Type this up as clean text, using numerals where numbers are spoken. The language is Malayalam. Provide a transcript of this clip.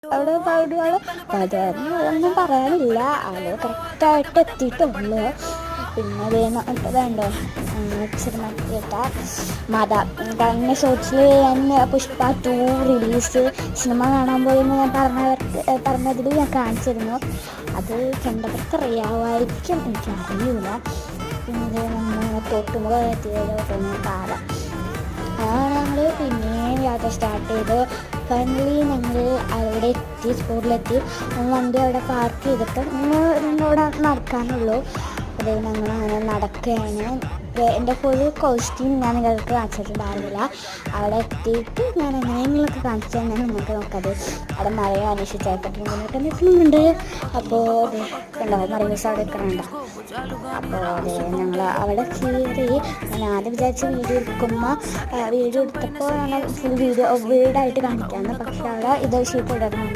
അവിടെ പാടുവാൾ അതൊന്നും പറയാനില്ല. ആള് കറക്റ്റായിട്ട് എത്തിയിട്ടുള്ളൂ. പിന്നെ വേണ്ടോ സിനിമ തിയേറ്റർ മത കഴിഞ്ഞ ഷോർട്സിൽ ഞാൻ പുഷ്പ 2 റിലീസ് സിനിമ കാണാൻ പോയെന്ന് ഞാൻ പറഞ്ഞതിൽ ഞാൻ കാണിച്ചിരുന്നു. അത് കണ്ടവർക്ക് അറിയാമായിരിക്കും, എനിക്കറിയില്ല. പിന്നെ നമ്മൾ തൊട്ടുമുഖ എത്തിയതൊന്നും പാടാം. അതാണ് ഞങ്ങൾ പിന്നെയും യാത്ര സ്റ്റാർട്ട് ചെയ്ത് ഫൈനലി ഞങ്ങൾ അവിടെ എത്തി, സ്പോട്ടിലെത്തി. വണ്ടി അവിടെ പാർക്ക് ചെയ്തിട്ട് ഇവിടെ നടക്കാനുള്ളൂ. അത് ഞങ്ങൾ അങ്ങനെ നടക്കുകയാണ്. എൻ്റെ ഫുൾ കോസ്റ്റ്യൂം ഞാൻ നിങ്ങൾക്ക് കാണിച്ചിട്ടുണ്ടായിരുന്നില്ല. അവിടെ എത്തിയിട്ട് ഞാൻ എങ്ങനെയെങ്കിലുമൊക്കെ കാണിച്ചു തന്നെ നമുക്ക് നോക്കത്. അവിടെ മഴയോ അന്വേഷിച്ചായിട്ട് മുന്നോട്ട് നിൽക്കുന്നുണ്ട്. അപ്പോൾ കണ്ടോ മറിയൂസ് അവിടെ നിൽക്കണുണ്ടോ. അപ്പോൾ ഞങ്ങൾ അവിടെ കയറി. ഞാൻ ആദ്യം വിചാരിച്ച് വീഡിയോ എടുത്തപ്പോൾ ഞാൻ ഫുൾ വീടായിട്ട് കാണിക്കാമെന്ന്. പക്ഷേ അവിടെ ഇത് ഷീറ്റ് ഇടണം.